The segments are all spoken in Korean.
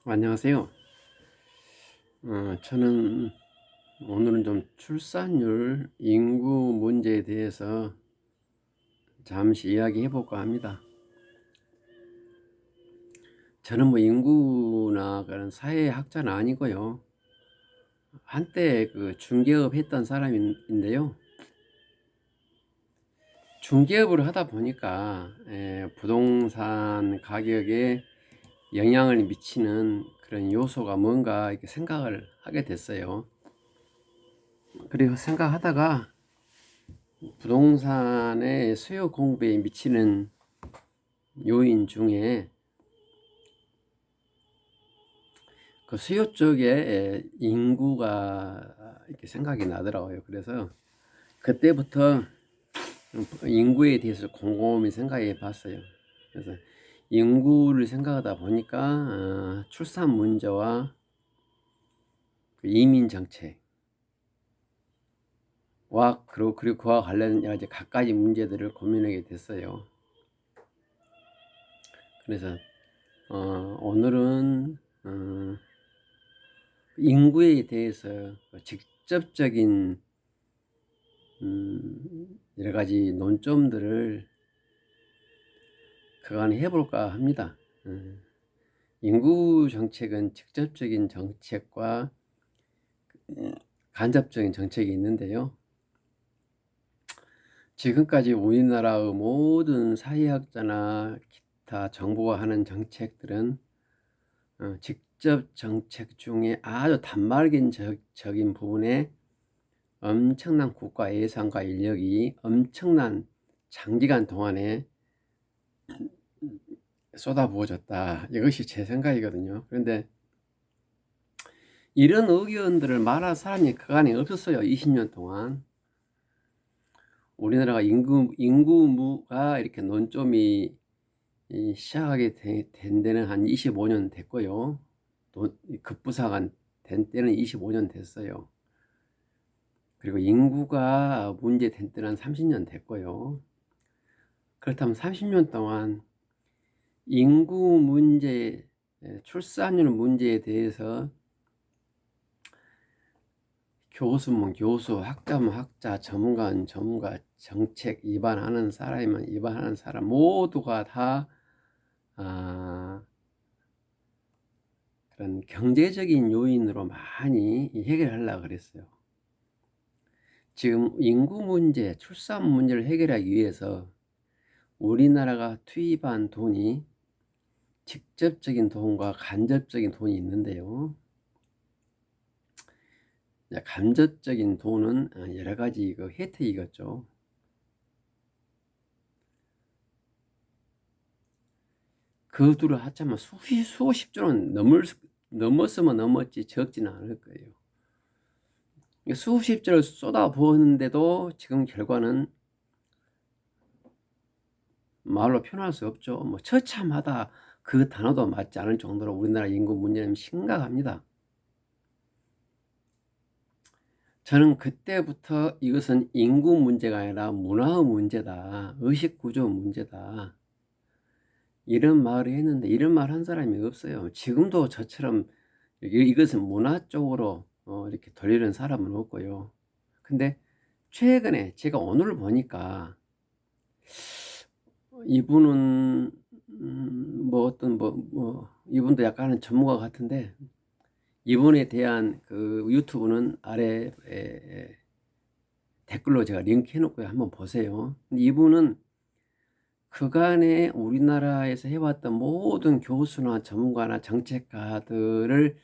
안녕하세요. 저는 오늘은 좀 출산율, 인구 문제에 대해서 잠시 이야기해 볼까 합니다. 저는 뭐 인구나 그런 사회학자는 아니고요. 한때 그 중개업 했던 사람인데요. 중개업을 하다 보니까 부동산 가격에 영향을 미치는 그런 요소가 뭔가 이렇게 생각을 하게 됐어요. 그리고 생각하다가 부동산의 수요 공급에 미치는 요인 중에 그 수요 쪽에 인구가 이렇게 생각이 나더라고요. 그래서 그때부터 인구에 대해서 곰곰이 생각해 봤어요. 그래서 인구를 생각하다 보니까 출산 문제와 그 이민 정책와 그리고 그와 관련 여러 가지 갖가지 문제들을 고민하게 됐어요. 그래서 오늘은 인구에 대해서 직접적인 여러 가지 논점들을 그간 해볼까 합니다. 인구 정책은 직접적인 정책과 간접적인 정책이 있는데요. 지금까지 우리나라의 모든 사회학자나 기타 정부가 하는 정책들은 직접 정책 중에 아주 단말기적인 부분에 엄청난 국가 예산과 인력이 엄청난 장기간 동안에 쏟아부어졌다. 이것이 제 생각이거든요. 그런데 이런 의견들을 말할 사람이 그간에 없었어요. 20년 동안. 우리나라가 인구가 이렇게 논점이 시작하게 된 데는 한 25년 됐고요. 급부상한 된 때는 25년 됐어요. 그리고 인구가 문제된 때는 30년 됐고요. 그렇다면 30년 동안 인구 문제, 출산율 문제에 대해서 교수면 교수, 학자면 학자, 전문가는 전문가, 정책 입안하는 사람이면 입안하는 사람 모두가 다 그런 경제적인 요인으로 많이 해결하려고 그랬어요. 지금 인구 문제, 출산 문제를 해결하기 위해서 우리나라가 투입한 돈이 직접적인 돈과 간접적인 돈이 있는데요. 간접적인 돈은 여러 가지 그 혜택이겠죠. 그 둘을 합치면 수십 조는 넘었으면 넘었지 적지는 않을 거예요. 수십 조를 쏟아부었는데도 지금 결과는 말로 표현할 수 없죠. 뭐 처참하다 그 단어도 맞지 않을 정도로 우리나라 인구 문제는 심각합니다. 저는 그때부터 이것은 인구 문제가 아니라 문화의 문제다, 의식 구조 문제다, 이런 말을 했는데 이런 말 한 사람이 없어요. 지금도 저처럼 이것은 문화 쪽으로 이렇게 돌리는 사람은 없고요. 근데 최근에 제가 오늘 보니까 이분은 이분도 약간은 전문가 같은데 이분에 대한 그 유튜브는 아래 댓글로 제가 링크 해놓고요. 한번 보세요. 이분은 그간에 우리나라에서 해왔던 모든 교수나 전문가나 정책가들을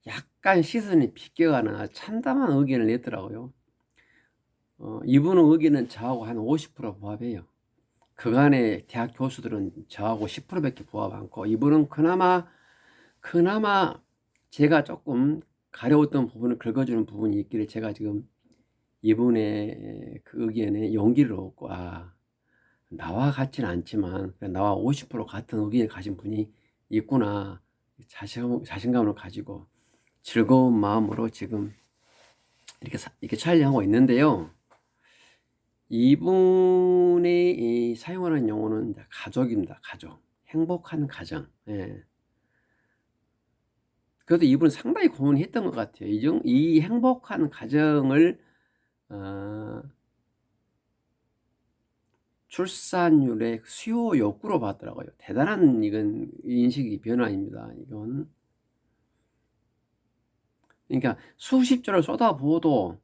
약간 시선이 비껴가는 아주 참담한 의견을 냈더라고요. 이분의 의견은 저하고 한 50% 부합해요. 그간의 대학 교수들은 저하고 10%밖에 부합 않고 이분은 그나마 제가 조금 가려웠던 부분을 긁어주는 부분이 있기를 제가 지금 이분의 그 의견에 용기를 얻고 나와 같지는 않지만 나와 50% 같은 의견을 가진 분이 있구나 자신감을 가지고 즐거운 마음으로 지금 이렇게 촬영하고 있는데요. 이분이 사용하는 용어는 가족입니다. 가족, 행복한 가정. 예. 그래도 이분은 상당히 고민했던 것 같아요. 이 행복한 가정을 출산율의 수요 욕구로 봤더라고요. 대단한 이건 인식이 변화입니다. 이건 그러니까 수십 조를 쏟아부어도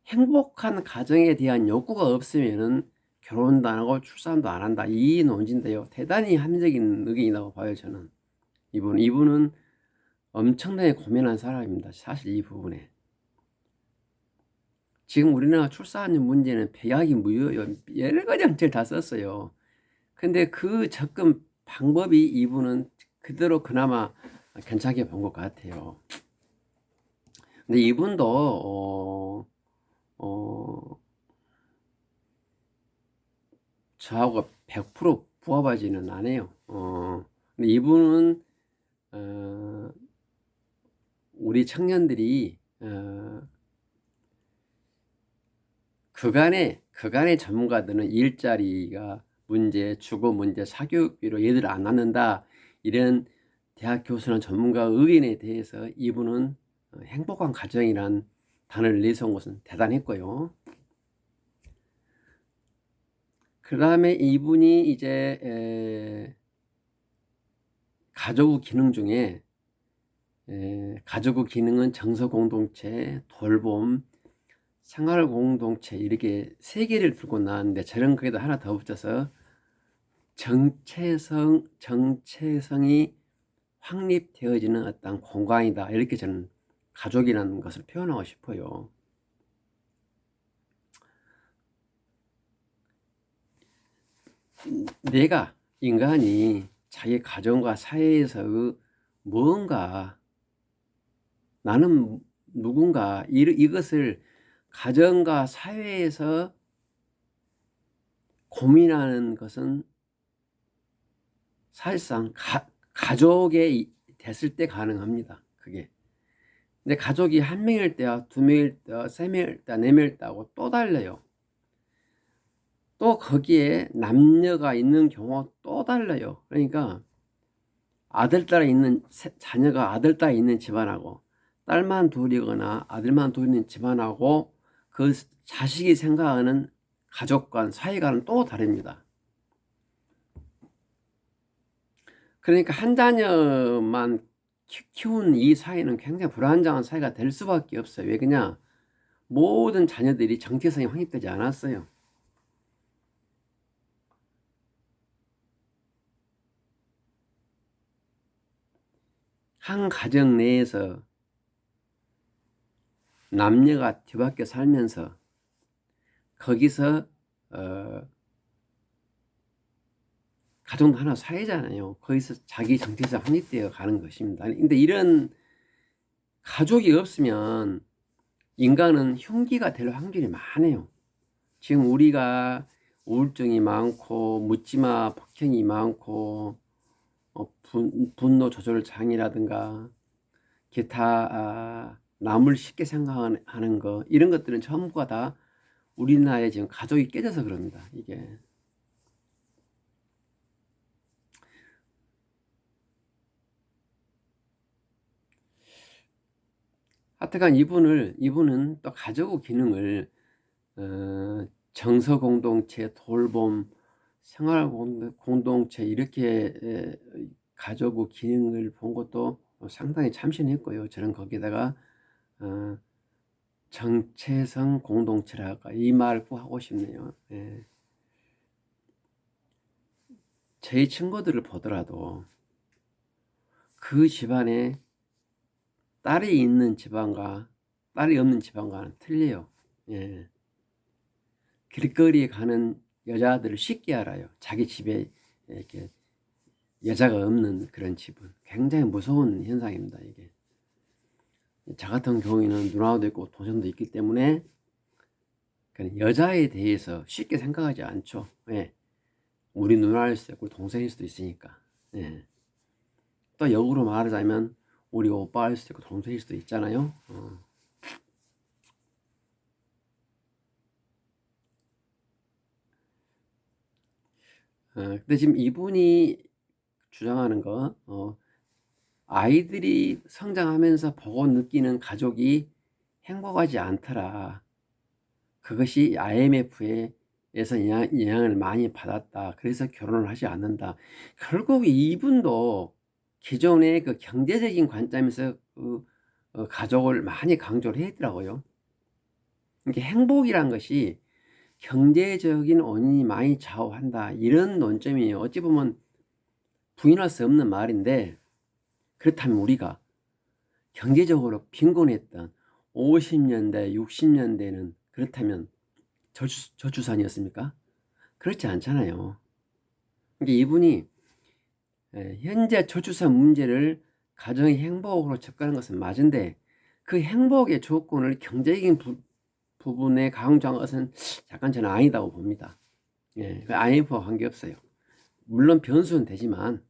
행복한 가정에 대한 욕구가 없으면은 결혼도 안 하고 출산도 안 한다. 이 논지인데요. 대단히 합리적인 의견이라고 봐요, 저는. 이분은 엄청나게 고민한 사람입니다. 사실 이 부분에. 지금 우리나라 출산율 문제는 배약이 무효요. 여러 가지 정책을 다 썼어요. 근데 그 접근 방법이 이분은 그대로 그나마 괜찮게 본 것 같아요. 근데 이분도 저하고 100% 부합하지는 않아요. 근데 이분은 우리 청년들이 그간의 전문가들은 일자리가 문제, 주거 문제, 사교육비로 얘들 안 낳는다, 이런 대학 교수나 전문가 의견에 대해서 이분은 행복한 가정이란 단어를 내세운 것은 대단했고요. 그 다음에 이분이 이제 가족의 기능 중에 가족의 기능은 정서공동체, 돌봄, 생활공동체, 이렇게 세 개를 들고 나왔는데 저는 거기다 하나 더 붙여서 정체성이 확립되어지는 어떤 공간이다, 이렇게 저는 가족이라는 것을 표현하고 싶어요. 내가, 인간이 자기 가정과 사회에서 뭔가, 나는 누군가, 이것을 가정과 사회에서 고민하는 것은 사실상 가족에 됐을 때 가능합니다. 그게. 근데 가족이 한 명일 때와 두 명일 때와 세 명일 때와 네 명일 때하고 또 달라요. 또 거기에 남녀가 있는 경우가 또 달라요. 그러니까 자녀가 아들, 딸 있는 집안하고 딸만 둘이거나 아들만 둘 있는 집안하고 그 자식이 생각하는 가족관, 사회관은 또 다릅니다. 그러니까 한 자녀만 키운 이 사회는 굉장히 불안정한 사회가 될 수밖에 없어요. 왜 그러냐? 모든 자녀들이 정체성이 확립되지 않았어요. 한 가정 내에서 남녀가 뒤바뀌어 살면서 거기서 가정도 하나 사회잖아요. 거기서 자기 정체성 확립되어 가는 것입니다. 근데 이런 가족이 없으면 인간은 흉기가 될 확률이 많아요. 지금 우리가 우울증이 많고 묻지마 폭행이 많고 분노 조절 장애라든가 기타 남을 쉽게 생각하는 거, 이런 것들은 전부가 다 우리나라에 지금 가족이 깨져서 그럽니다. 이게 하여튼간 이분은 또 가족의 기능을 정서 공동체, 돌봄, 생활 공동체, 이렇게 가족의 기능을 본 것도 상당히 참신했고요. 저는 거기다가 정체성 공동체랄까, 이 말을 꼭 하고 싶네요. 예. 제 친구들을 보더라도 그 집안에 딸이 있는 집안과 딸이 없는 집안과는 틀려요. 예. 길거리에 가는 여자들을 쉽게 알아요. 자기 집에 이렇게 여자가 없는 그런 집은 굉장히 무서운 현상입니다. 이게 저 같은 경우에는 누나도 있고 동생도 있기 때문에 여자에 대해서 쉽게 생각하지 않죠. 예. 우리 누나일 수도 있고 동생일 수도 있으니까. 예. 또 역으로 말하자면 우리 오빠일 수도 있고 동생일 수도 있잖아요. 근데 지금 이분이 주장하는 거, 아이들이 성장하면서 보고 느끼는 가족이 행복하지 않더라. 그것이 IMF에서 영향을 많이 받았다. 그래서 결혼을 하지 않는다. 결국 이분도 기존의 그 경제적인 관점에서 가족을 많이 강조를 했더라고요. 이게 행복이란 것이 경제적인 원인이 많이 좌우한다. 이런 논점이 어찌 보면 부인할 수 없는 말인데, 그렇다면 우리가 경제적으로 빈곤했던 50년대, 60년대는 그렇다면 저출산이었습니까? 그렇지 않잖아요. 그러니까 이분이 현재 저출산 문제를 가정의 행복으로 접근하는 것은 맞은데, 그 행복의 조건을 경제적인 부분에 강조한 것은 약간 저는 아니다고 봅니다. 예, 그 IMF와 관계없어요. 물론 변수는 되지만,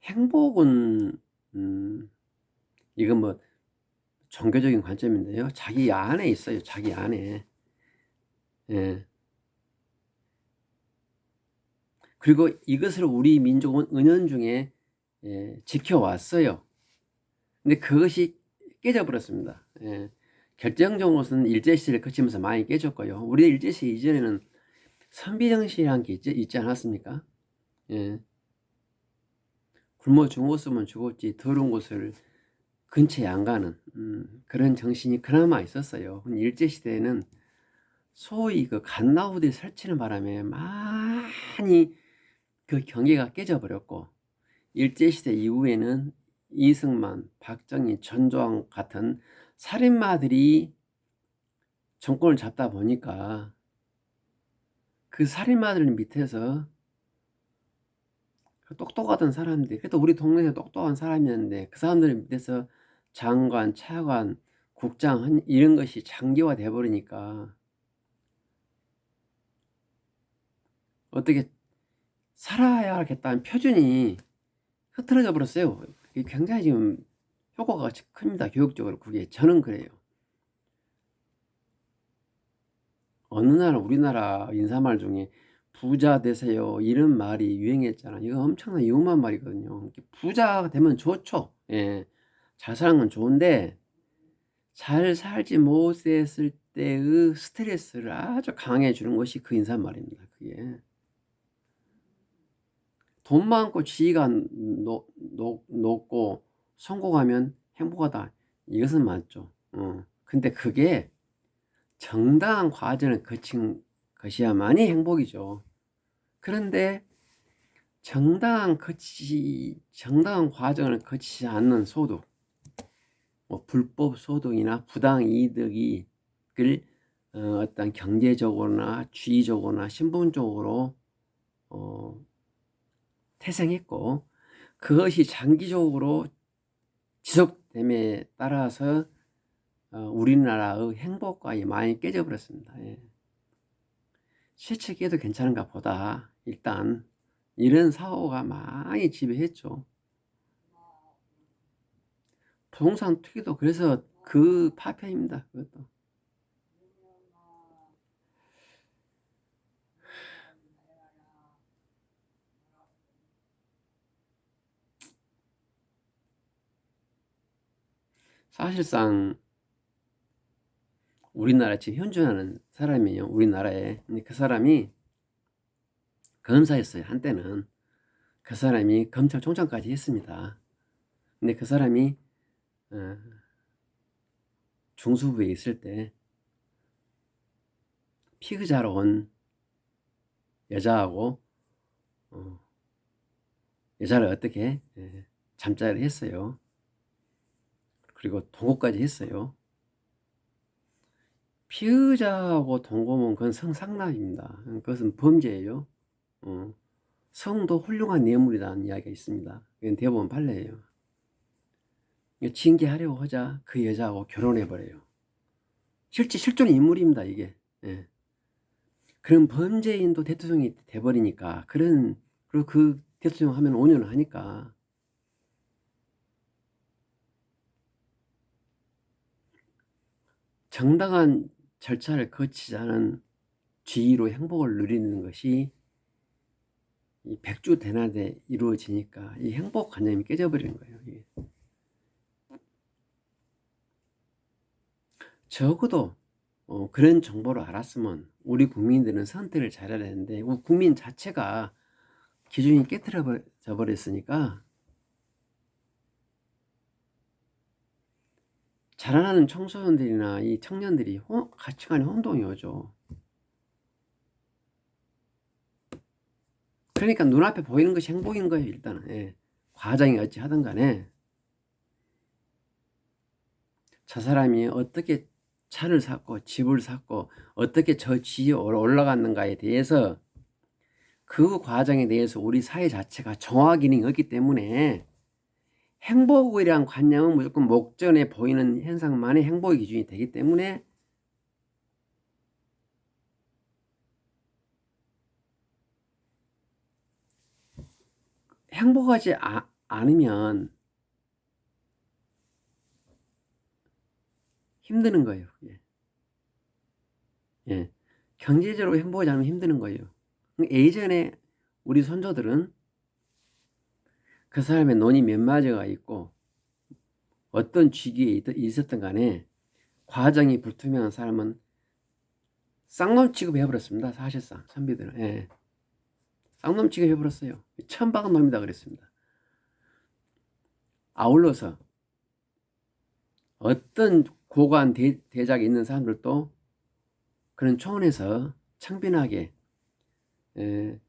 행복은 이건 뭐 종교적인 관점인데요. 자기 안에 있어요. 자기 안에. 예. 그리고 이것을 우리 민족은 은연중에 지켜왔어요. 근데 그것이 깨져버렸습니다. 예. 결정적으로는 일제시대를 거치면서 많이 깨졌고요. 우리 일제시대 이전에는 선비정신이라는 게 있지 않았습니까? 예. 굶어 죽었으면 죽었지 더러운 곳을 근처에 안 가는 그런 정신이 그나마 있었어요. 일제시대에는 소위 그 갓나우들 설치는 바람에 많이 그 경계가 깨져버렸고, 일제시대 이후에는 이승만, 박정희, 전두환 같은 살인마들이 정권을 잡다 보니까 그 살인마들 밑에서 똑똑하던 사람들이, 그래도 우리 동네에 똑똑한 사람이었는데 그 사람들 밑에서 장관, 차관, 국장 이런 것이 장기화돼 버리니까 어떻게 살아야겠다는 표준이 흐트러져 버렸어요. 이게 굉장히 지금 효과가 큽니다. 교육적으로. 그게 저는 그래요. 어느 날 우리나라 인사말 중에 부자 되세요 이런 말이 유행했잖아. 이거 엄청나게 위험한 말이거든요. 부자 되면 좋죠. 예. 잘 사는 건 좋은데 잘 살지 못했을 때의 스트레스를 아주 강해 주는 것이 그 인사말입니다. 그게 돈 많고 지위가 높고 성공하면 행복하다. 이것은 맞죠. 근데 그게 정당한 과정을 거친 것이야만이 행복이죠. 그런데 정당한 과정을 거치지 않는 소득, 뭐 불법 소득이나 부당 이득이 어떤 경제적으로나 주의적으로나 신분적으로 태생했고, 그것이 장기적으로 지속됨에 따라서 우리나라의 행복감이 많이 깨져버렸습니다. 예. 실직해도 괜찮은가 보다. 일단 이런 사고가 많이 지배했죠. 부동산 투기도 그래서 그 파편입니다. 그것도. 사실상 우리나라 지금 현존하는 사람이에요. 우리나라에. 근데 그 사람이 검사였어요. 한때는. 그 사람이 검찰총장까지 했습니다. 근데 그 사람이 중수부에 있을 때 피의자로 온 여자하고 여자를 어떻게 잠자리를 했어요. 그리고 동거까지 했어요. 피의자하고 동거면 그건 성상납입니다. 그것은 범죄예요. 성도 훌륭한 뇌물이라는 이야기가 있습니다. 이건 대법원 판례예요. 징계하려고 하자 그 여자하고 결혼해버려요. 실제 실존 인물입니다, 이게. 예. 그런 범죄인도 대통령이 돼버리니까, 그리고 그 대통령 하면 5년을 하니까, 정당한 절차를 거치지 않은 지위로 행복을 누리는 것이 이 백주대낮에 이루어지니까 이 행복관념이 깨져버리는 거예요. 이게. 적어도 그런 정보를 알았으면 우리 국민들은 선택을 잘해야 되는데 국민 자체가 기준이 깨트려져 버렸으니까 자라나는 청소년들이나 이 청년들이 가치관이 혼동이 오죠. 그러니까 눈앞에 보이는 것이 행복인 거예요. 일단은. 예. 과정이 어찌 하든 간에 저 사람이 어떻게 차를 샀고 집을 샀고 어떻게 저 지에 올라갔는가에 대해서 그 과정에 대해서 우리 사회 자체가 정화 기능이 없기 때문에 행복이란 관념은 무조건 목전에 보이는 현상만이 행복의 기준이 되기 때문에 행복하지 않으면 힘드는 거예요. 예. 예. 경제적으로 행복하지 않으면 힘드는 거예요. 예전에 우리 선조들은 그 사람의 논이 몇 마디가 있고 어떤 직위에 있었던 간에 과정이 불투명한 사람은 쌍놈 취급해버렸습니다. 사실상 선비들은. 예. 쌍놈 취급해버렸어요. 천박한 놈이다 그랬습니다. 아울러서 어떤 고관 대작이 있는 사람들도 그런 초원에서 창빈하게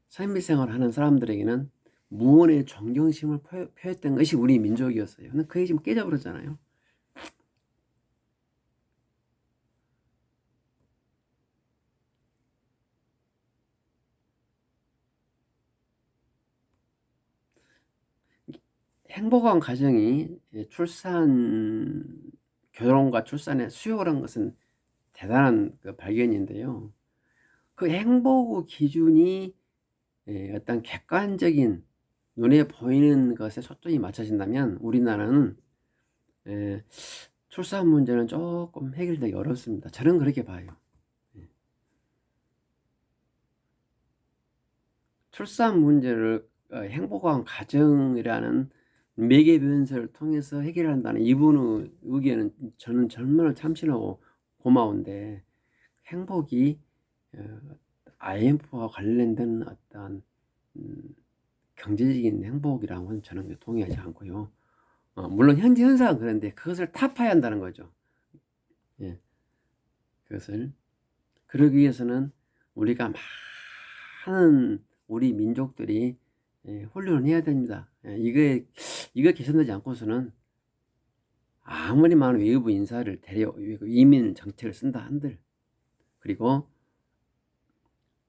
선비생활을 하는 사람들에게는 무언의 존경심을 표했던 것이 우리 민족이었어요. 근데 그게 지금 깨져버렸잖아요. 행복한 가정이 결혼과 출산의 수요라는 것은 대단한 발견인데요. 그 행복의 기준이 어떤 객관적인 눈에 보이는 것에 초점이 맞춰진다면 우리나라는 출산 문제는 조금 해결되기 어렵습니다. 저는 그렇게 봐요. 출산 문제를 행복한 가정이라는 매개 변수를 통해서 해결한다는 이분의 의견은 저는 정말 참신하고 고마운데 행복이 IMF와 관련된 어떤 경제적인 행복이라고는 저는 동의하지 않고요. 물론 현재 현상은 그런데 그것을 타파해야 한다는 거죠. 예, 그것을 그러기 위해서는 우리가 많은 우리 민족들이 훈련을 해야 됩니다. 이거 개선되지 않고서는 아무리 많은 외부 인사를 이민 정책을 쓴다 한들 그리고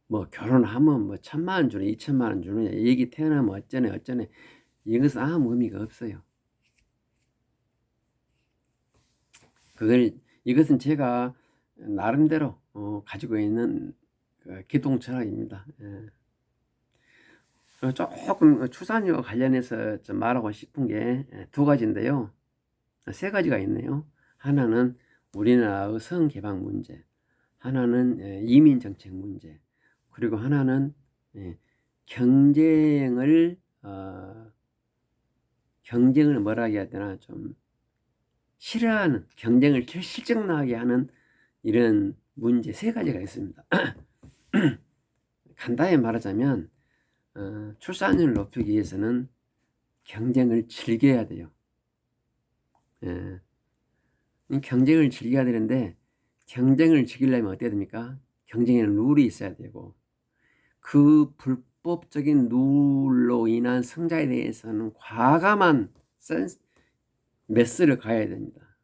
뭐 결혼하면 뭐 1,000만 원 주네 2,000만 원 주느냐 얘기 태어나면 어쩌네 이것은 아무 의미가 없어요. 이것은 제가 나름대로 가지고 있는 기동 철학입니다. 조금 출산율과 관련해서 좀 말하고 싶은 게 두 가지인데요. 세 가지가 있네요. 하나는 우리나라의 성개방 문제, 하나는 이민 정책 문제, 그리고 하나는 경쟁을 뭐라 해야 되나 좀 싫어하는 경쟁을 실증나게 하는 이런 문제 세 가지가 있습니다. 간단히 말하자면 출산율을 높이기 위해서는 경쟁을 즐겨야 돼요. 경쟁을 즐겨야 되는데 경쟁을 즐기려면 어떻게 됩니까? 경쟁에는 룰이 있어야 되고 그 불법적인 룰로 인한 성장에 대해서는 과감한 메스를 가야 됩니다.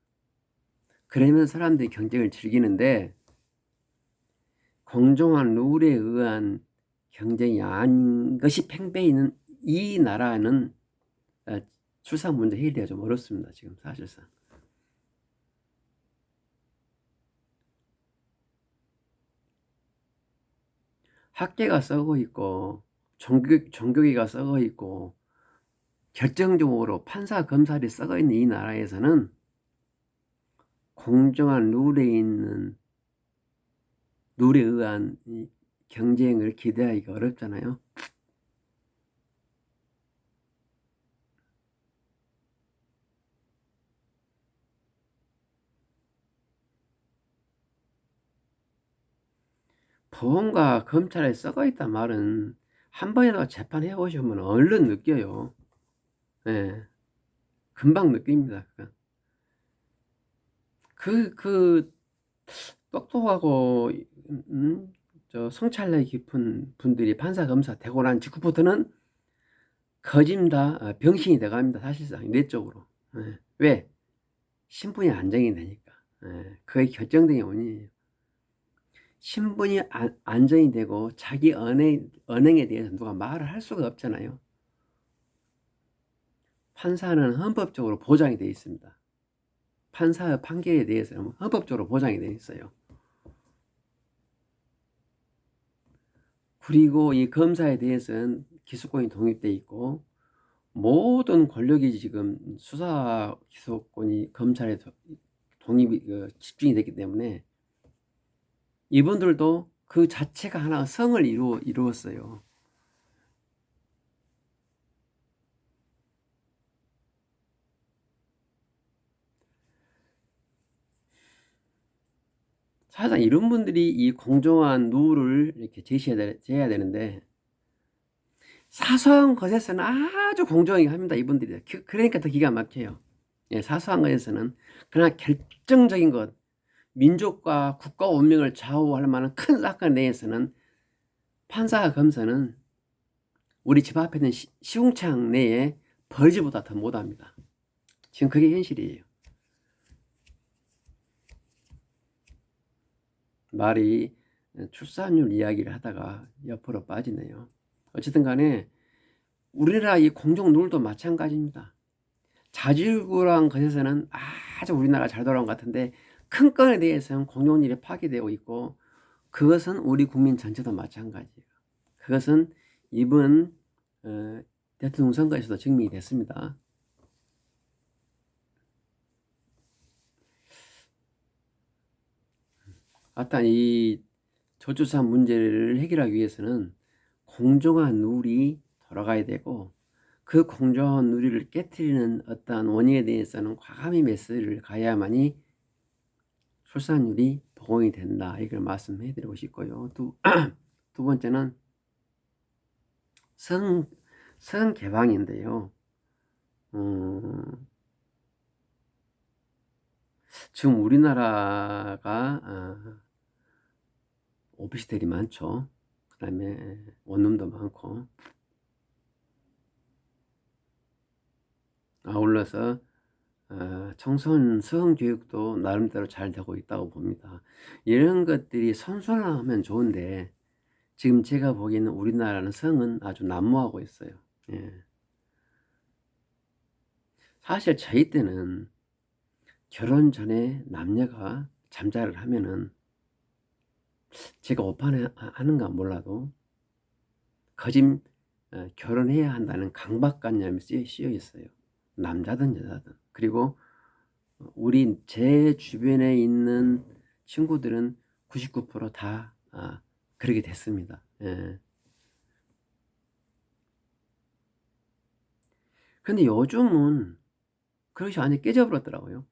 그러면 사람들이 경쟁을 즐기는데 공정한 룰에 의한 경쟁이 아닌 것이 팽배해 있는 이 나라는 출산 문제 해결되기가 좀 어렵습니다. 지금 사실상. 학계가 썩어 있고 종교계가 썩어 있고 결정적으로 판사 검사들이 썩어 있는 이 나라에서는 공정한 룰에 의한 경쟁을 기대하기가 어렵잖아요. 법원과 검찰에 썩어 있단 말은 한 번이라도 재판해 보시면 얼른 느껴요. 예, 금방 느낍니다. 그 똑똑하고 저 성찰력 깊은 분들이 판사 검사 되고 난 직후부터는 거짐 다 병신이 돼갑니다. 사실상 내적으로. 예. 왜? 신분이 안정이 되니까. 예. 그게 결정적인 원인이에요. 신분이 안정이 되고 자기 언행에 대해서 누가 말을 할 수가 없잖아요. 판사는 헌법적으로 보장이 되어 있습니다. 판사의 판결에 대해서는 헌법적으로 보장이 되어 있어요. 그리고 이 검사에 대해서는 기소권이 독립되어 있고 모든 권력이 지금 수사 기소권이 검찰에 독립이 집중이 됐기 때문에 이분들도 그 자체가 하나의 성을 이루었어요. 사실상 이런 분들이 이 공정한 룰을 이렇게 제시해야 되는데 사소한 것에서는 아주 공정하게 합니다. 이분들이. 그러니까 더 기가 막혀요. 예, 사소한 것에서는. 그러나 결정적인 것, 민족과 국가 운명을 좌우할 만한 큰 사건 내에서는 판사와 검사는 우리 집 앞에 있는 시궁창 내에 벌집보다 더 못합니다. 지금 그게 현실이에요. 말이 출산율 이야기를 하다가 옆으로 빠지네요. 어쨌든 간에 우리나라 이 공정 룰도 마찬가지입니다. 자질구레한 것에서는 아주 우리나라가 잘 돌아온 것 같은데 큰 건에 대해서는 공정률이 파괴되고 있고 그것은 우리 국민 전체도 마찬가지예요. 그것은 이번 대통령 선거에서도 증명이 됐습니다. 하여튼 이 저출산 문제를 해결하기 위해서는 공정한 룰이 돌아가야 되고 그 공정한 룰을 깨트리는 어떠한 원인에 대해서는 과감히 메시지를 가야만이 출산율이 보강이 된다. 이걸 말씀해 드리고 싶고요. 두 번째는 성 개방인데요. 지금 우리나라가 오피스텔이 많죠. 그 다음에 원룸도 많고 아울러서 청소년 성교육도 나름대로 잘 되고 있다고 봅니다. 이런 것들이 선순환하면 좋은데 지금 제가 보기에는 우리나라는 성은 아주 난무하고 있어요. 예. 사실 저희 때는 결혼 전에 남녀가 잠자를 하면은 제가 오판하는가 몰라도 거짐 결혼해야 한다는 강박관념이 씌여 있어요. 남자든 여자든. 그리고 제 주변에 있는 친구들은 99%다 그렇게 됐습니다. 예. 근데 요즘은 그것이 완전히 깨져버렸더라고요.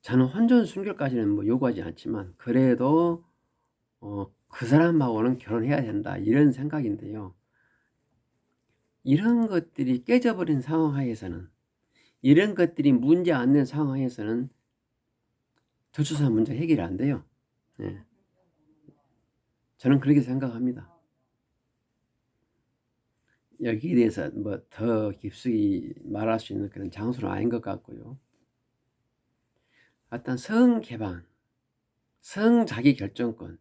저는 혼전 순결까지는 뭐 요구하지 않지만 그래도 그 사람하고는 결혼해야 된다 이런 생각인데요. 이런 것들이 깨져버린 상황 하에서는 이런 것들이 문제 안 된 상황 하에서는 저출산 문제 해결이 안 돼요. 예. 저는 그렇게 생각합니다. 여기에 대해서 뭐 더 깊숙이 말할 수 있는 그런 장소는 아닌 것 같고요. 어떤 성 개방, 성 자기 결정권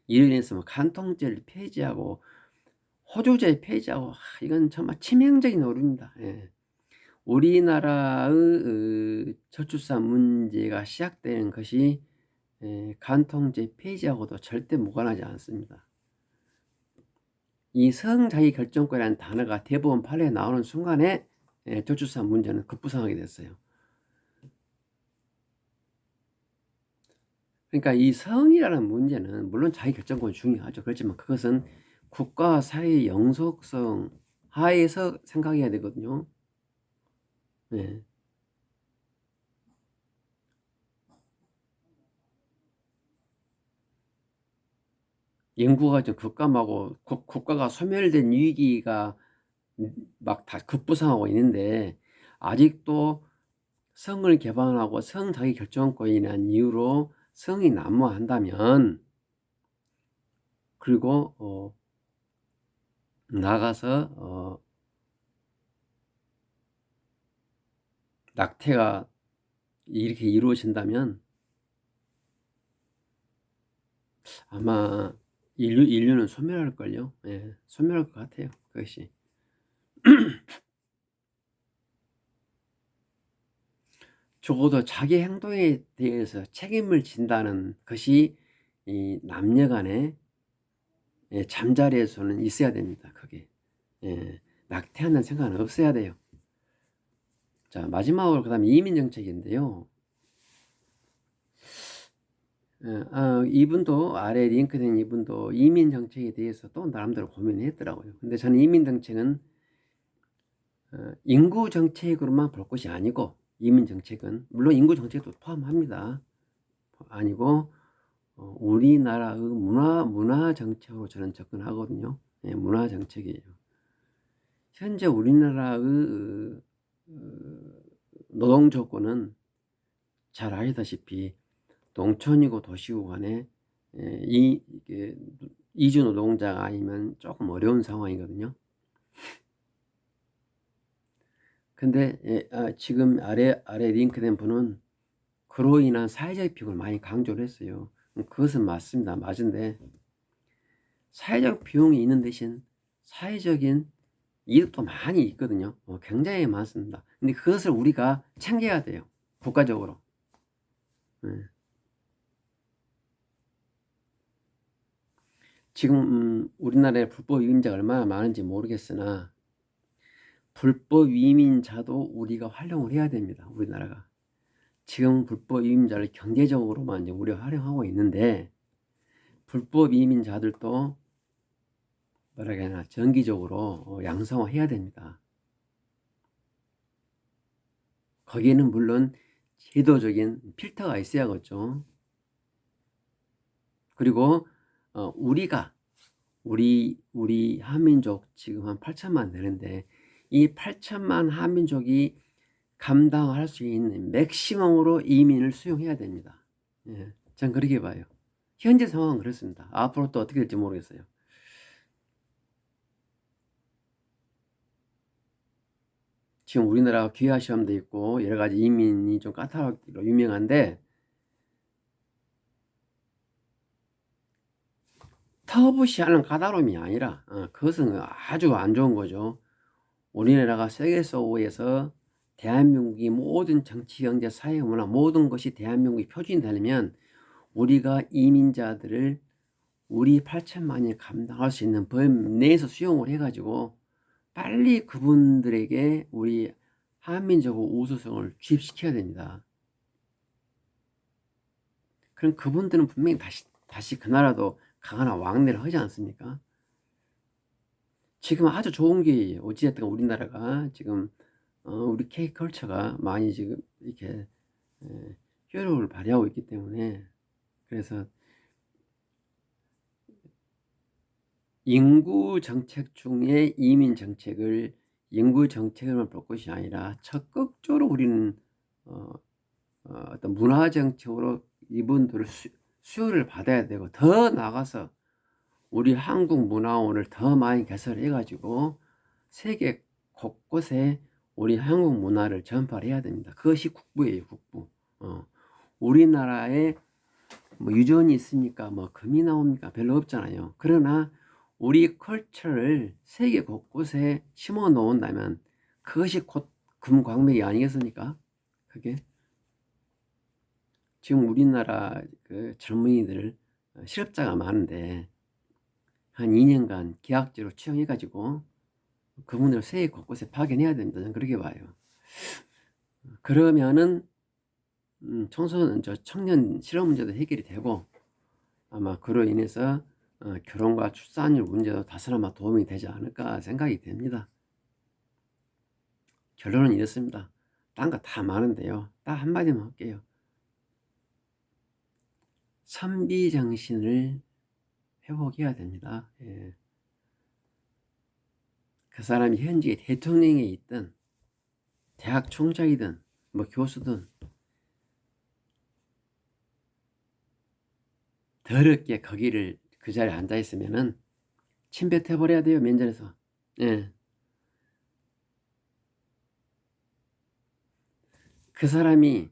이로 인해서 뭐 간통죄를 폐지하고 호주제 폐지하고 이건 정말 치명적인 오류입니다. 예. 우리나라의 저출산 문제가 시작되는 것이 간통죄 폐지하고도 절대 무관하지 않습니다. 이 성자기결정권이라는 단어가 대법원 판례에 나오는 순간에 저출산 문제는 급부상하게 됐어요. 그러니까 이 성이라는 문제는 물론 자기결정권이 중요하죠. 그렇지만 그것은 국가와 사회의 영속성 하에서 생각해야 되거든요. 네. 인구가 좀 급감하고 국가가 소멸된 위기가 막 다 급부상하고 있는데 아직도 성을 개방하고 성 자기 결정권이라는 이유로 성이 난무한다면, 그리고 나가서 낙태가 이렇게 이루어진다면 아마 인류는 소멸할걸요. 예, 소멸할 것 같아요. 그것이. 적어도 자기 행동에 대해서 책임을 진다는 것이 이 남녀 간의 잠자리에서는 있어야 됩니다. 그게. 예, 낙태한다는 생각은 없어야 돼요. 자, 마지막으로 그다음에 이민 정책인데요. 이분도 아래 링크된 이분도 이민 정책에 대해서 또 나름대로 고민을 했더라고요. 근데 저는 이민 정책은 인구 정책으로만 볼 것이 아니고, 이민 정책은 물론 인구 정책도 포함합니다. 아니고 우리나라의 문화 정책으로 저는 접근하거든요. 예, 문화 정책이에요. 현재 우리나라의 노동 조건은 잘 아시다시피 농촌이고 도시고 간에 이주 노동자가 아니면 조금 어려운 상황이거든요. 근데 지금 아래 링크된 분은 그로 인한 사회적 비용을 많이 강조를 했어요. 그것은 맞습니다. 맞은데 사회적 비용이 있는 대신 사회적인 이득도 많이 있거든요. 굉장히 많습니다. 근데 그것을 우리가 챙겨야 돼요. 국가적으로. 네. 지금 우리나라에 불법 이민자가 얼마나 많은지 모르겠으나 불법 이민자도 우리가 활용을 해야 됩니다. 우리나라가. 지금 불법 이민자를 경제적으로만 이제 우리가 활용하고 있는데, 불법 이민자들도 뭐라 해야 하나 정기적으로 양성화해야 됩니다. 거기에는 물론 제도적인 필터가 있어야겠죠. 그리고 우리 한민족 지금 한 8천만 되는데 이 8천만 한민족이 감당할 수 있는 맥시멈으로 이민을 수용해야 됩니다. 예, 전 그렇게 봐요. 현재 상황은 그렇습니다. 앞으로 또 어떻게 될지 모르겠어요. 지금 우리나라가 귀화 시험도 있고 여러 가지 이민이 좀 까다롭기로 유명한데, 터부시하는 까다로움이 아니라 그것은 아주 안 좋은 거죠. 우리나라가 세계 속에서 대한민국이 모든 정치, 경제, 사회, 문화 모든 것이 대한민국이 표준이 되려면 우리가 이민자들을 우리 8천만이 감당할 수 있는 범 내에서 수용을 해가지고 빨리 그분들에게 우리 한민족의 우수성을 주입시켜야 됩니다. 그럼 그분들은 분명히 다시 그 나라도 강하나 왕래를 하지 않습니까? 지금 아주 좋은 기회예요. 어찌됐든 우리나라가 지금 우리 K컬처가 많이 지금 이렇게 효력을 발휘하고 있기 때문에, 그래서 인구 정책 중에 이민 정책을 인구 정책으로만 볼 것이 아니라 적극적으로 우리는 어떤 문화 정책으로 이분들을 수요를 받아야 되고, 더 나가서 우리 한국 문화원을 더 많이 개설해 가지고 세계 곳곳에 우리 한국 문화를 전파를 해야 됩니다. 그것이 국부예요, 국부. 우리나라에 뭐 유전이 있습니까? 뭐 금이 나옵니까? 별로 없잖아요. 그러나 우리 컬처를 세계 곳곳에 심어 놓은다면 그것이 곧 금광맥이 아니겠습니까? 그게 지금 우리나라 그 젊은이들 실업자가 많은데 한 2년간 계약제로 채용해 가지고 그분들 세계 곳곳에 파견해야 됩니다. 저는 그렇게 봐요. 그러면은 청년 실업 문제도 해결이 되고, 아마 그로 인해서 결혼과 출산율 문제도 다소나마 도움이 되지 않을까 생각이 됩니다. 결론은 이렇습니다. 딴 거 다 많은데요, 딱 한마디만 할게요. 선비정신을 회복해야 됩니다. 예. 그 사람이 현직에 대통령에 있든 대학 총장이든 뭐 교수든 더럽게 거기를 그 자리에 앉아 있으면은 침뱉어 버려야 돼요. 면전에서. 예. 그 사람이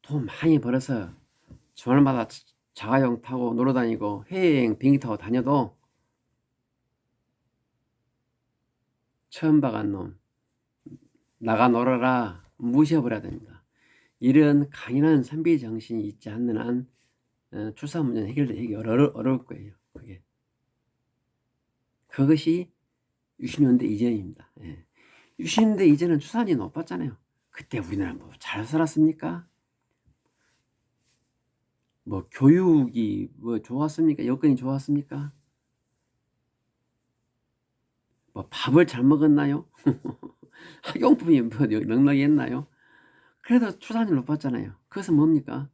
돈 많이 벌어서 주말마다 자가용 타고 놀러 다니고 해외여행 비행기 타고 다녀도 처음 봐간 놈 나가 놀아라 무시해버려야 됩니다. 이런 강인한 선비 정신이 있지 않는 한 출산 문제는 해결되기 어려울 거예요. 그것이 60년대 이전입니다. 예. 60년대 이전은 출산이 높았잖아요. 그때 우리나라 뭐 잘 살았습니까? 뭐 교육이 뭐 좋았습니까? 여건이 좋았습니까? 뭐 밥을 잘 먹었나요? 학용품이 뭐 넉넉했나요? 그래도 출산율 높았잖아요. 그것은 뭡니까?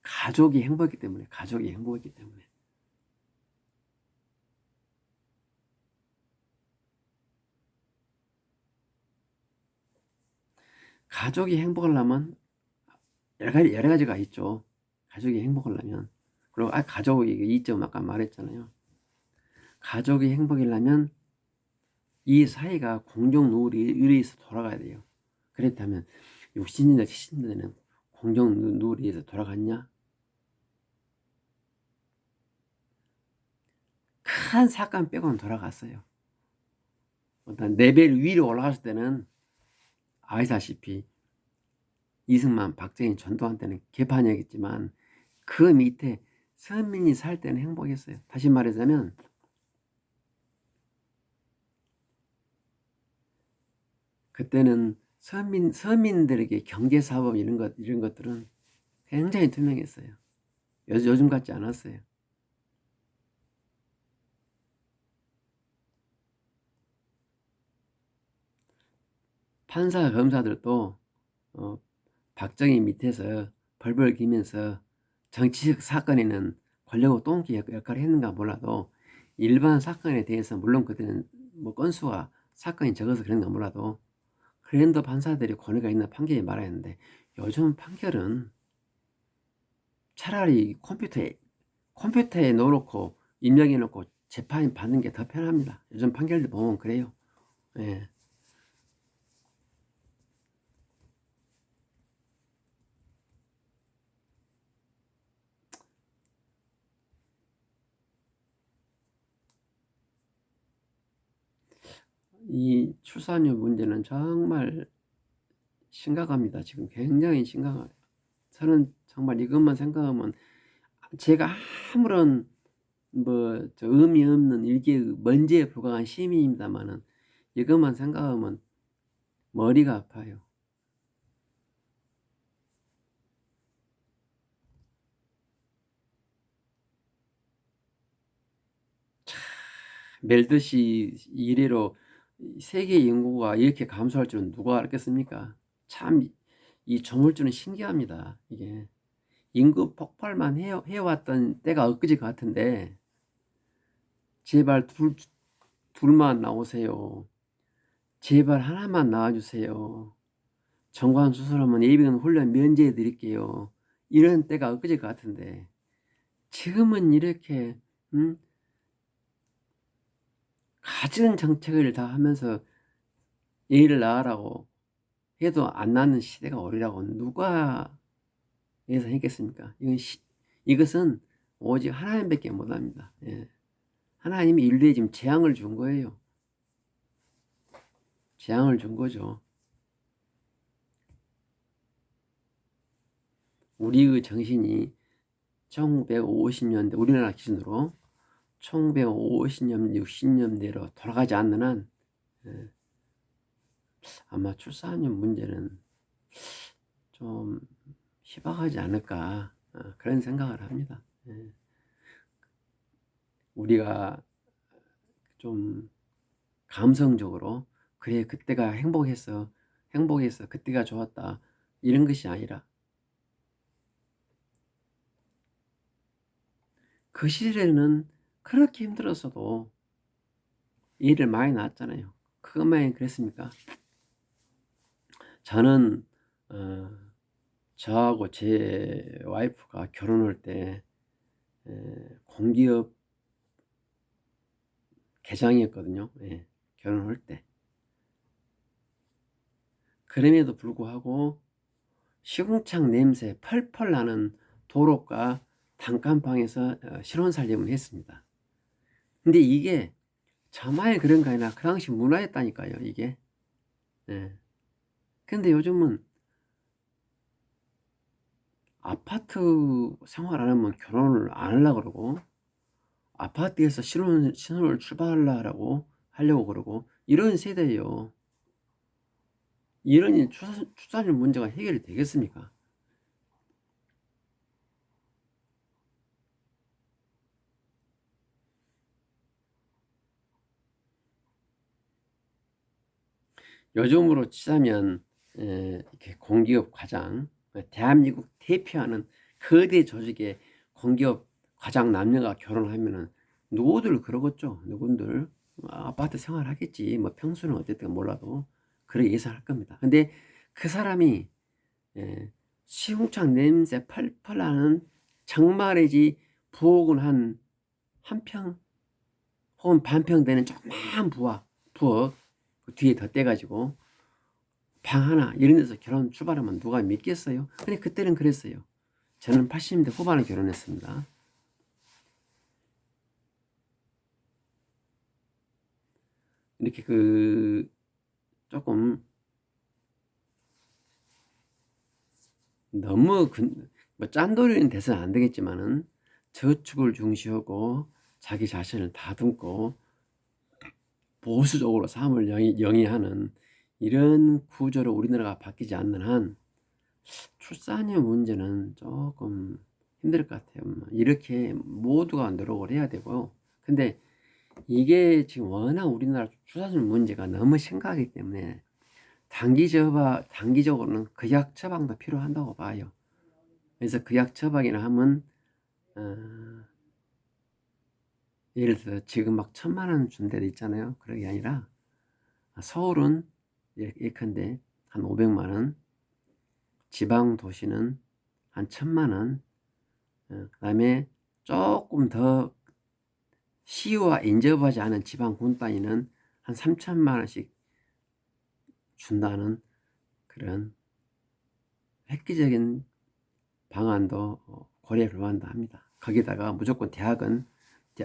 가족이 행복했기 때문에. 가족이 행복했기 때문에. 가족이 행복하려면 여러 가지가 있죠. 가족이 행복하려면. 그리고 가족이 이점 아까 말했잖아요. 가족이 행복하려면 이 사회가 공정 누리에서 돌아가야 돼요. 그렇다면 60년대 70년대는 공정 누리에서 돌아갔냐? 큰 사건 빼고는 돌아갔어요. 어떤 레벨 위로 올라갔을 때는 아시다시피 이승만, 박정희, 전두환 때는 개판이었지만 그 밑에 서민이 살 때는 행복했어요. 다시 말하자면 그때는 서민들에게 경제사법 이런 것들은 굉장히 투명했어요. 요즘 같지 않았어요. 판사, 검사들도 박정희 밑에서 벌벌 기면서 정치적 사건에는 권력의 똥기 역할을 했는가 몰라도 일반 사건에 대해서 물론 그때는 뭐 건수가 사건이 적어서 그런가 몰라도 그랜드 판사들이 권위가 있는 판결이 말하는데 요즘 판결은 차라리 컴퓨터에 넣어놓고 입력해놓고 재판 받는 게 더 편합니다. 요즘 판결들 보면 그래요. 예. 이 출산율 문제는 정말 심각합니다. 지금 굉장히 심각해요. 저는 정말 이것만 생각하면 제가 아무런 뭐 의미 없는 먼지에 불과한 시민입니다만은 이것만 생각하면 머리가 아파요. 멜듯이 이래로 세계 인구가 이렇게 감소할 줄은 누가 알겠습니까? 참 이 조물주는 신기합니다. 이게 인구 폭발만 해왔던 때가 엊그제 같은데 제발 둘만 나오세요. 제발 하나만 나와주세요. 정관 수술하면 예비군 훈련 면제해 드릴게요. 이런 때가 엊그제 같은데 지금은 이렇게 가진 정책을 다 하면서 애를 낳으라고 해도 안 낳는 시대가 오리라고 누가 예상했겠습니까? 이것은 오직 하나님밖에 못합니다. 예. 하나님이 인류에 지금 재앙을 준 거예요. 재앙을 준 거죠. 우리의 정신이 1950년대 우리나라 기준으로 1950년 60년대로 돌아가지 않는 한 아마 출산율 문제는 좀 희박하지 않을까 그런 생각을 합니다. 우리가 좀 감성적으로 그래 그때가 행복했어 그때가 좋았다 이런 것이 아니라 그 시절에는 그렇게 힘들었어도 애를 많이 낳았잖아요. 그것만이 그랬습니까? 저는 저하고 제 와이프가 결혼할 때 공기업 개장이었거든요. 예, 결혼할 때. 그럼에도 불구하고 시궁창 냄새 펄펄 나는 도로가 단칸방에서 신혼살림을 했습니다. 근데 이게 저만 그런 거 아니라 그 당시 문화였다니까요, 이게. 예. 근데 요즘은 아파트 생활 안 하면 결혼을 안 하려고 그러고, 아파트에서 신혼을 출발하려고 하려고 그러고, 이런 세대예요. 이런 출산율 문제가 해결이 되겠습니까? 요즘으로 치자면 이렇게 공기업 과장, 대한민국 대표하는 거대 조직의 공기업 과장 남녀가 결혼하면은 누구들 그러겠죠. 누군들 아파트 생활하겠지. 뭐 평수는 어쨌든 몰라도 그렇게 예상할 겁니다. 근데 그 사람이 예, 시궁창 냄새 펄펄 나는 장마래지 부엌은 한 평 혹은 반평 되는 조그만 부엌 그 뒤에 덧대가지고 방 하나 이런 데서 결혼 출발하면 누가 믿겠어요? 근데 그때는 그랬어요. 저는 80년대 후반에 결혼했습니다. 이렇게 조금 너무 뭐 짠돌이는 돼서는 안 되겠지만은 저축을 중시하고 자기 자신을 다듬고 보수적으로 삶을 영위하는 이런 구조로 우리나라가 바뀌지 않는 한 출산의 문제는 조금 힘들 것 같아요. 이렇게 모두가 노력을 해야 되고요. 근데 이게 지금 워낙 우리나라 출산율 문제가 너무 심각하기 때문에 단기적으로는 그약 처방도 필요한다고 봐요. 그래서 그약 처방이라 하면 예를 들어 지금 막 1,000만 원 준 데도 있잖아요. 그런 게 아니라 서울은 예컨대 한 500만 원, 지방 도시는 한 1,000만 원, 그다음에 조금 더 시유와 인접하지 않은 지방 군 단위는 한 3천만 원씩 준다는 그런 획기적인 방안도 고려를 한다 합니다. 거기다가 무조건 대학은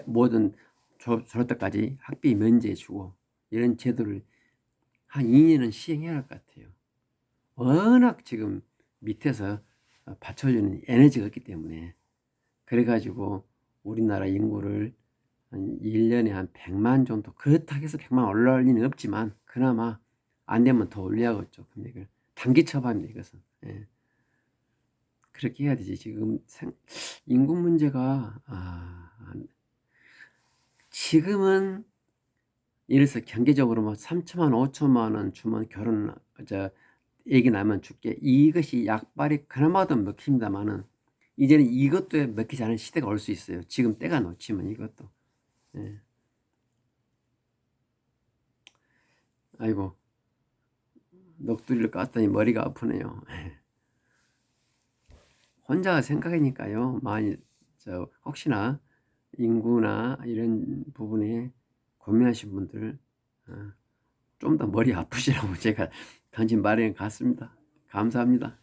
모든 졸업 때까지 학비 면제해주고 이런 제도를 한 2년은 시행해야 할 것 같아요. 워낙 지금 밑에서 받쳐주는 에너지가 없기 때문에 그래가지고 우리나라 인구를 한 1년에 한 100만 정도 그렇다고 해서 100만 올라올 리는 없지만 그나마 안 되면 더 올려야겠죠. 금액을 단기 처방입니다. 이것은. 예. 그렇게 해야 되지. 지금 인구 문제가 지금은 예를 들어서 경제적으로 뭐 3천만 5천만 원 주면 결혼 애기 낳으면 줄게 이것이 약발이 그나마도 먹힙니다만은 이제는 이것도 먹히지 않은 시대가 올 수 있어요. 지금 때가 놓치면 이것도. 예. 아이고 넋두리를 깠더니 머리가 아프네요. 혼자 생각하니까요. 많이 혹시나 인구나 이런 부분에 고민하신 분들 좀 더 머리 아프시라고 제가 던진 말인 것 같습니다. 감사합니다.